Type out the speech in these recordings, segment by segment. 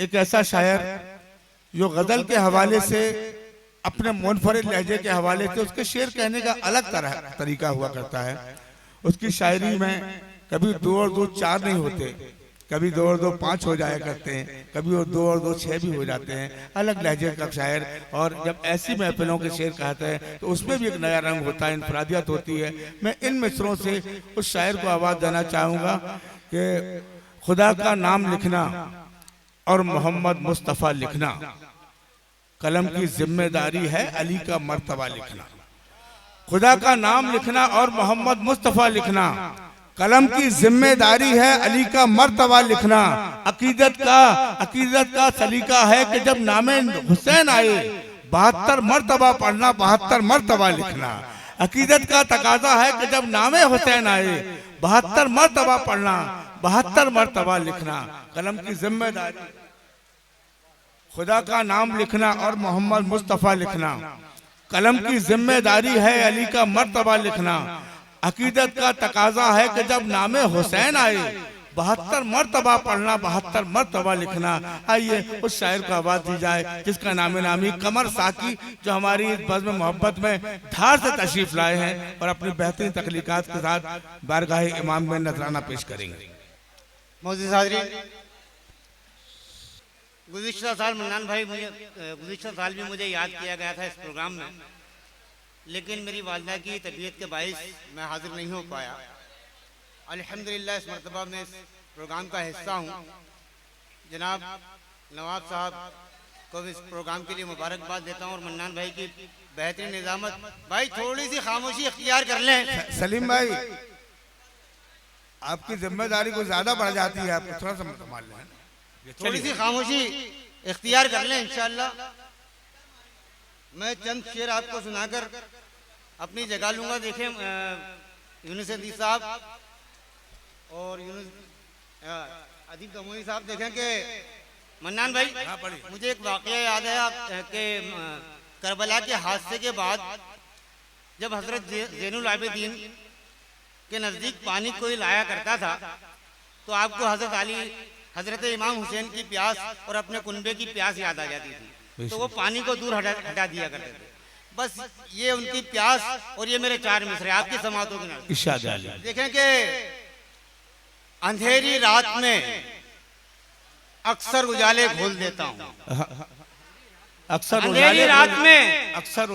एक ऐसा शायर जो गजल के हवाले से अपने मुनफरिद लहजे के हवाले से उसके शेर कहने का अलग तरीका हुआ करता है। उसकी शायरी में कभी 2 और 2 4 नहीं होते, कभी 2 और 2 5 हो जाया करते हैं, कभी वो 2 और 2 6 भी हो जाते हैं। अलग लहजे का शायर, और जब ऐसी महफिलों के शेर कहते हैं तो उसमें भी एक नया रंग होता है, इनफरादियत होती है। मैं इन मिसरों से उस शायर को आवाज़ देना चाहूँगा कि खुदा का नाम लिखना और मोहम्मद मुस्तफ़ा लिखना कलम की जिम्मेदारी है, अली का मर्तबा लिखना। खुदा का नाम लिखना और मोहम्मद मुस्तफ़ा लिखना कलम की जिम्मेदारी है, अली का मर्तबा लिखना। अकीदत का सलीका है कि जब नामे हुसैन आए 72 मर्तबा पढ़ना, 72 मर्तबा लिखना। अकीदत का तकाजा है कि जब नामे हुसैन आए 72 मर्तबा पढ़ना, 72 मर्तबा लिखना। कलम की जिम्मेदारी खुदा का नाम लिखना और मोहम्मद मुस्तफ़ा लिखना, कलम की जिम्मेदारी है, अली का मर्तबा लिखना। अकीदत का तकाजा है कि जब नामे हुसैन आए 72 मर्तबा पढ़ना, 72 मर्तबा लिखना। आइए उस शायर को आवाज़ दी जाए जिसका नामी कमर साकी, जो हमारी इस बज़्म मोहब्बत में धार से तशरीफ लाए हैं और अपनी बेहतरीन तख्लीकात के साथ बारगाह इमाम में नजराना पेश करेंगे। मोअज़्ज़िज़ हाज़रीन, गुज़िश्ता साल मन्नान भाई गुज़िश्ता साल भी मुझे याद किया गया था इस प्रोग्राम में, लेकिन मेरी वालिदा की तबीयत के बाइस मैं हाजिर नहीं हो पाया। अल्हम्दुलिल्लाह इस मरतबा में इस प्रोग्राम का हिस्सा हूँ। जनाब नवाब साहब को इस प्रोग्राम के लिए मुबारकबाद देता हूँ और मन्नान भाई की बेहतरीन निज़ामत। भाई थोड़ी सी खामोशी इख्तियार कर लें। सलीम भाई, आपकी जिम्मेदारी को ज्यादा बढ़ जाती है, आपको थोड़ा सा संभाल लें। थोड़ी सी खामोशी इख्तियार कर लें इंशाअल्लाह। मैं चंद शेर आपको सुनाकर अपनी जगह लूंगा। देखें यूनुस अदीब साहब और यूनुस अदीब दमोही साहब, देखें कि मन्नान भाई मुझे एक वाक़या याद है कि करबला के हादसे के बाद जब हजरत ज़ैनुल आबिदीन के नज़दीक पानी कोई लाया करता था तो आपको हजरत अली, हजरत इमाम हुसैन की प्यास और अपने कुनबे की प्यास याद आ जाती थी, तो वो पानी को दूर हटा दिया करते थे। बस ये उनकी प्यास और ये मेरे 4 मिसरे आपकी समातों के नाम। देखें कि अंधेरी रात में अक्सर उजाले खोल देता हूँ, अंधेरी रात में अक्सर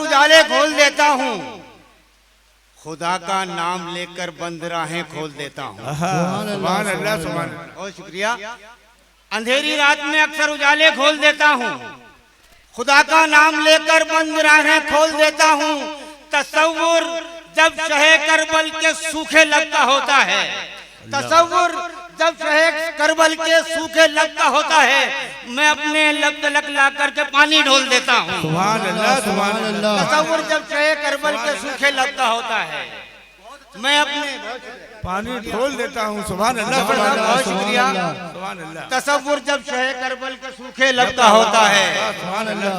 उजाले खोल देता हूँ, खुदा का नाम लेकर बंद राहें खोल देता हूँ। सुभान अल्लाह, सुभान अल्लाह। बहुत शुक्रिया। अंधेरी रात में अक्सर उजाले खोल देता हूँ, खुदा का नाम लेकर बंद राहें खोल देता हूँ। तसव्वुर जब शहे करबल के सूखे लगता होता है, तसव्वुर जब शहे करबल के सूखे लगता होता है, मैं अपने लब तलक ला करके पानी ढोल देता हूँ। सुभान अल्लाह, सुभान अल्लाह। तसव्वुर जब शहे करबल के सूखे लगता होता है, मैं अपने पानी ढोल देता हूँ। सुभान अल्लाह, बहुत शुक्रिया। सुभान अल्लाह। तसव्वुर जब शहे करबल के सूखे लगता होता है, सुभान अल्लाह।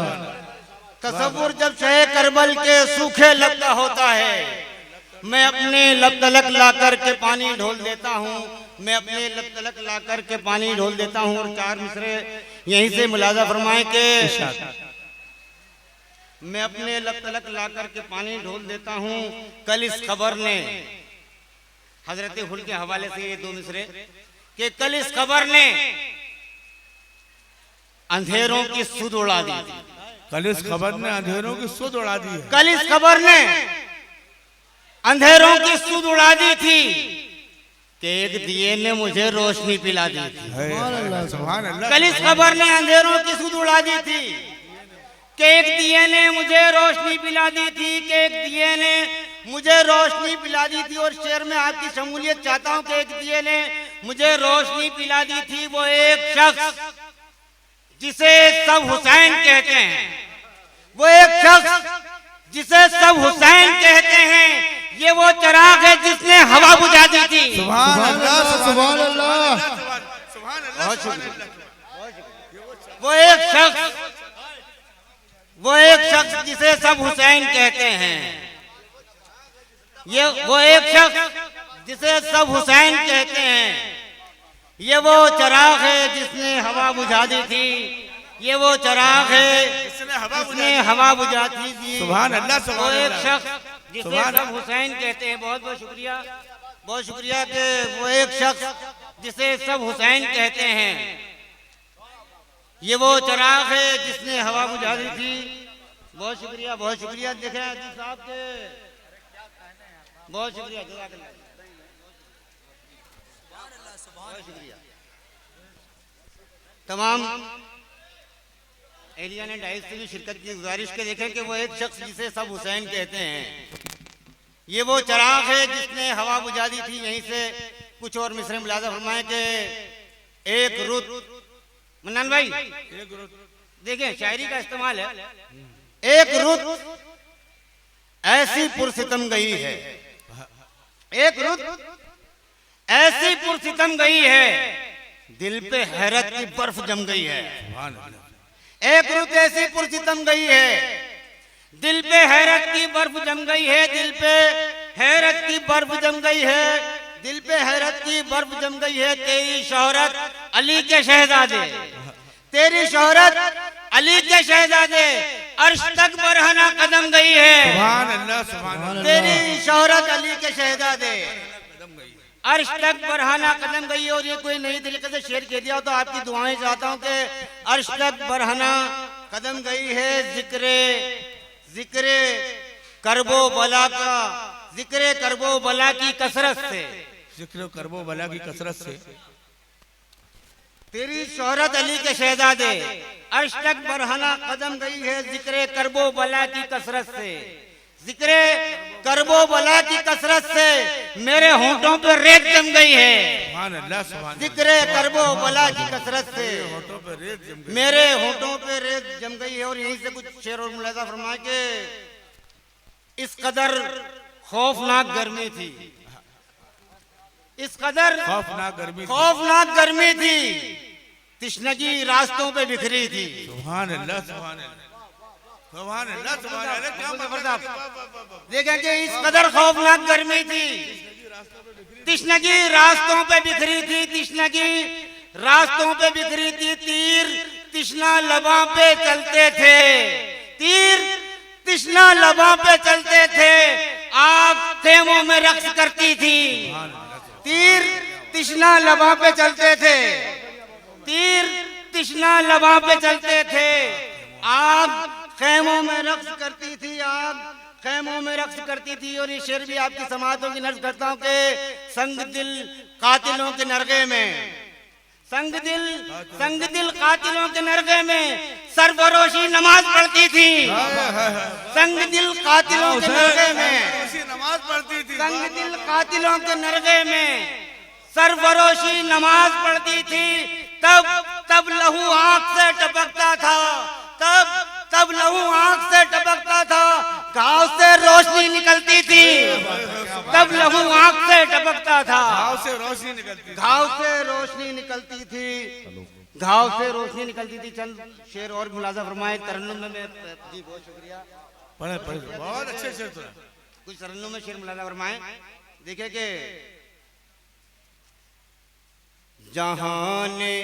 तसव्वुर जब शहे करबल के सूखे लगता होता है, मैं अपने लब तलक ला करके पानी ढोल देता हूँ, मैं अपने लब तलक ला करके पानी ढोल देता हूँ। और 4 मिसरे यहीं से मुलाजा फरमाएं कि मैं अपने लब तलक ला करके पानी ढोल देता हूँ। कल इस खबर ने, हजरत हुल के हवाले से ये 2 मिसरे, कि कल इस खबर ने अंधेरों की सुध उड़ा दी। कल इस खबर ने अंधेरों की सुध उड़ा दी है। कल इस खबर ने अंधेरों की सुध उड़ा दी थी कि एक दिए ने मुझे रोशनी पिला दी थी। सुभान अल्लाह। कल इस खबर ने अंधेरों की सुध उड़ा दी थी कि एक दिए ने मुझे रोशनी पिला दी थी, कि एक दिए ने मुझे रोशनी पिला दी थी। और शेर में आपकी शमूलियत चाहता हूँ कि एक दिए ने मुझे रोशनी पिला दी थी, वो एक शख्स जिसे सब हुसैन कहते हैं, वो एक शख्स जिसे सब हुसैन कहते हैं, ये वो चिराग है जिसने हवा बुझा दी थी। सुभान अल्लाह, सुभान अल्लाह। बहुत शुक्रिया। वो एक शख्स जिसे सब हुसैन कहते हैं, ये वो एक शख्स जिसे सब हुसैन कहते हैं, ये वो चिराग है जिसने हवा बुझा दी थी, ये वो चिराग है जिसने हवा बुझा दी थी। सुभान अल्लाह, वो सुभान एक अल्लाह। शख्स जिसे सब हुसैन कहते हैं, बहुत बहुत शुक्रिया, बहुत शुक्रिया कि वो एक शख्स जिसे सब हुसैन कहते हैं, ये वो चिराग है जिसने हवा बुझा दी थी। बहुत शुक्रिया, बहुत शुक्रिया। देखें अजीज साहब के, बहुत शुक्रिया, जज़ाकल्लाह, बहुत शुक्रिया। तमाम एलिया ने डाइस से भी शिरकत की गुजारिश के देखें कि वो एक शख्स जिसे सब हुसैन कहते हैं, ये वो चिराग है जिसने हवा बुझा दी थी। यहीं से कुछ और मिसरे मुलाजा फरमाए कि एक रुत, मन्नान भाई देखें शायरी का इस्तेमाल है, एक रुत ऐसी पुरसितम गई है, एक रुत ऐसी पुरसितम गई है, दिल पे हैरत की बर्फ जम गई है। एक रुत ऐसी पुरसितम गई है, दिल पे हैरत की बर्फ जम गई है, दिल पे हैरत की बर्फ जम गई है, दिल पे हैरत की बर्फ जम गई है। तेरी शोहरत अली के शहजादे, तेरी शोहरत अली के शहजादे, अर्श तक बरहना कदम गई है। सुभान अल्लाह, सुभान अल्लाह। तेरी शोहरत अली के शहजादे, अर्श तक बरहाना कदम गई। और ये कोई नई तरीके से शेर कह दिया तो आपकी दुआएं चाहता हूँ कि अर्श तक बरहाना कदम गई है। जिक्रे करबो बला का, जिक्रे करबो बला की कसरत से, जिक्र करबो बला की कसरत से, तेरी शोहरत अली के शहजादे, अर्श तक बरहाना कदम गई है। जिक्रे करबो बला की कसरत से, जिक्रे करबो बला की कसरत से, मेरे होंठों पे रेत जम गई है। सुभान अल्लाह, सुभान। जिक्रे करबो बला की कसरत से, होठों पे रेत जम गई, मेरे होंठों पे रेत जम गई है। और यहीं से कुछ शेर और मुलाजा फरमा के, इस कदर खौफनाक गर्मी थी, इस कदर खौफनाक गर्मी थी, तिश्नगी रास्तों पे बिखरी थी। सुभान अल्लाह, सुभान अल्लाह, सुभान अल्लाह, सुभान अल्लाह। क्या मतलब देखें कि इस कदर खौफनाक गर्मी थी, तिश्नगी रास्तों पे बिखरी थी, तिश्नगी रास्तों पे बिखरी थी। तीर तिश्ना लबा पे चलते थे, तीर तिश्ना लबा पे चलते थे, आग खेमों में रक्स करती थी। तीर तिश्ना लबा पे चलते थे, तीर तिश्ना लबा पे चलते थे, आग खेमों में रक्स करती थी, आग खेमों में रक्स करती थी। और ये शेर भी आपकी समातों की नर्ज करता हूँ कि संग दिल कातिलों के नरगे में, संग दिल कातिलों के नरगे में सरफरोशी नमाज पढ़ती थी। संग दिल कातिलों के नरगे में नमाज पढ़ती थी, संग दिल कातिलों के नरगे में सरफरोशी नमाज पढ़ती थी। तब लहू आंख से टपकता था, तब लहू आंख से टपकता था, घाव से रोशनी निकलती थी। तब लहू आंख से टपकता था, घाव से रोशनी निकलती थी, घाव से रोशनी निकलती थी, घाव से रोशनी निकलती थी। चंद शेर और मुलाजा फरमाए तरन्नुम में। जी बहुत शुक्रिया, पढ़े पढ़े, बहुत अच्छे शेर सुना। कुछ तरन्नुम में शेर मुलाजा फरमाए। देखिए कि जहाने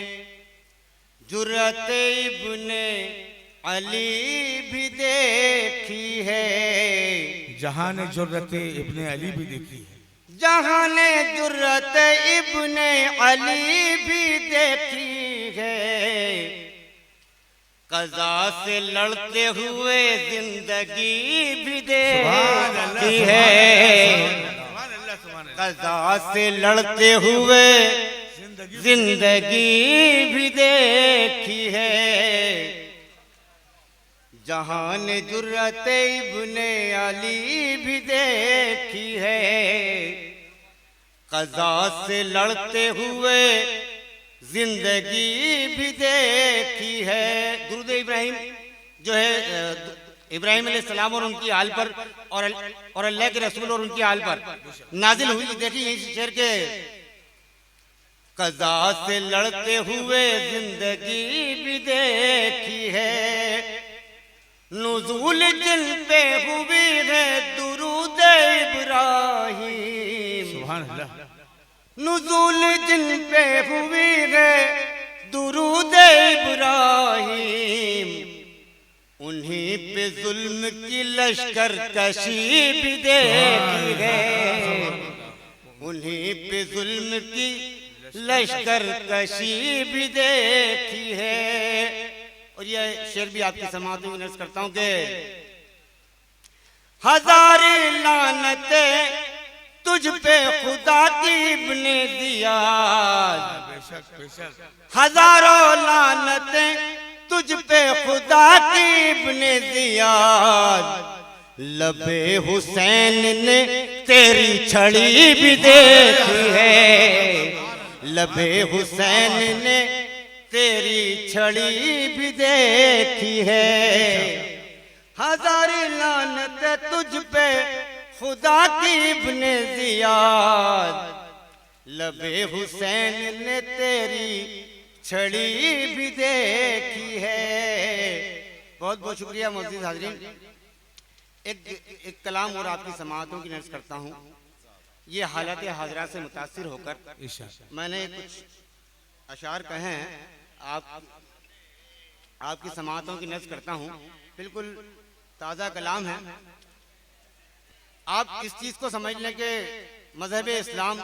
जुर्रत इब्ने अली भी देखी है, जहां ने जुर्रत इब्ने अली भी देखी है, जहां ने जुर्रत इब्ने अली भी देखी है, कज़ा से लड़ते हुए जिंदगी भी देखी है, कज़ा से लड़ते हुए जिंदगी भी देखी है, जहां ने जुर्रत इब्ने अली भी देखी है, कज़ा से लड़ते हुए जिंदगी भी देखी है। दुरूद इब्राहिम जो है इब्राहिम अलैहिस्सलाम और उनकी आल पर और अल्लाह के रसूल और उनकी आल पर नाजिल हुई। देखिए इस शेर के, कज़ा से लड़ते हुए जिंदगी भी देखी है, नुज़ूल जिन पे हुई है दुरूद इब्राहिम, सुभान अल्लाह, नुज़ूल जिन पे हुई है दुरूद इब्राहिम, उन्हीं पे जुल्म की लश्कर कशी भी देखी है, उन्हीं पे जुल्म की लश्कर कशी भी देखी है। और ये शेर भी आपकी समाअत में नज़्म करता हूँ कि हजार लानतें तुझ पे खुदा की इब्ने ज़ियाद, हजारों लानतें तुझ पे खुदा की इब्ने ज़ियाद, लबे हुसैन ने तेरी छड़ी भी देखी है, लबे हुसैन ने तेरी छड़ी भी देखी है। हजार लानत तुझ पे खुदा की इब्ने ज़ियाद, लबे हुसैन ने तेरी छड़ी भी देखी है। बहुत बहुत शुक्रिया मोअज़्ज़िज़ हाज़रीन। एक कलाम और आपकी समाअतों की नज़्म करता हूँ। ये हालत हाज़रा से मुतासिर होकर मैंने कुछ अशार कहे हैं, आपकी समाअतों की नज़्म करता हूँ। बिल्कुल ताज़ा कलाम है। आप इस चीज़ को समझ लें कि मज़हब इस्लाम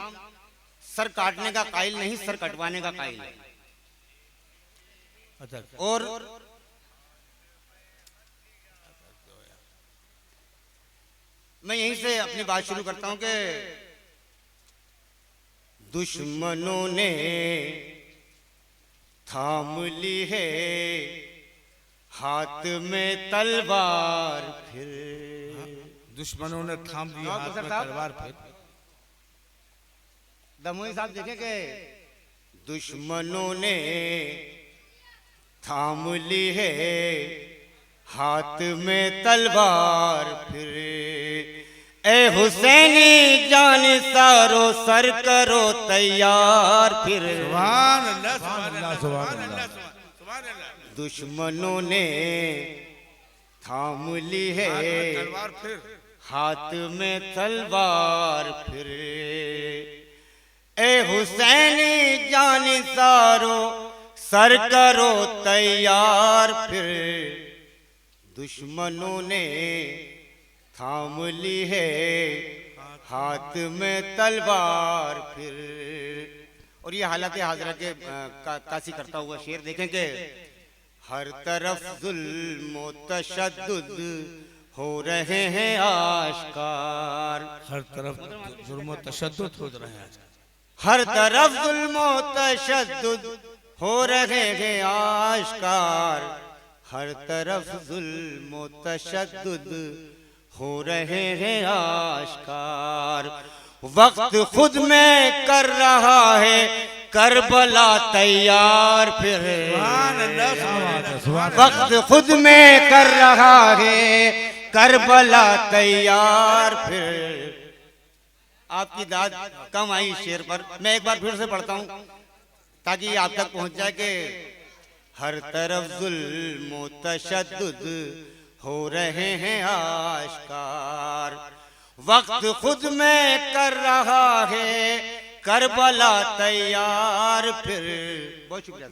सर काटने का कायल नहीं, सर कटवाने का कायल है। और मैं यहीं से अपनी बात शुरू करता हूं कि दुश्मनों ने थाम ली है हाथ में तलवार, फिर दुश्मनों ने थाम ली हाथ में तलवार, फिर दमोई साहब देखें कि दुश्मनों ने थाम ली है हाथ में तलवार, फिर ए हुसैनी जान सारो सर करो तैयार, फिर सुभान अल्लाह, सुभान अल्लाह, सुभान अल्लाह, सुभान अल्लाह। दुश्मनों ने थाम ली है तलवार, फिर हाथ में तलवार, फिर ए हुसैनी जान सारो सर करो तैयार, फिर दुश्मनों ने थाम ली है हाथ में तलवार, फिर। और ये हालत हाज़रा के कासी करता हुआ शेर देखें कि हर तरफ जुल्म व तशद्दुद हो रहे हैं आश्कार, हर तरफ जुल्म व तशद्दुद हो रहे हैं, हर तरफ जुल्म व तशद्दुद हो रहे हैं आश्कार, हर तरफ जुल्म व तशद्दुद हो रहे हैं आश्कार। वक्त खुद में कर रहा है करबला तैयार, फिर वक्त खुद में कर रहा है करबला तैयार, फिर। आपकी दाद कम आई शेर पर, मैं एक बार फिर से पढ़ता हूँ ताकि आप तक पहुंच जाए कि हर तरफ जुल्म व तशद्दुद हो रहे हैं आश्कार, वक्त खुद में कर रहा है करबला तैयार, फिर। बहुत शुक्रिया।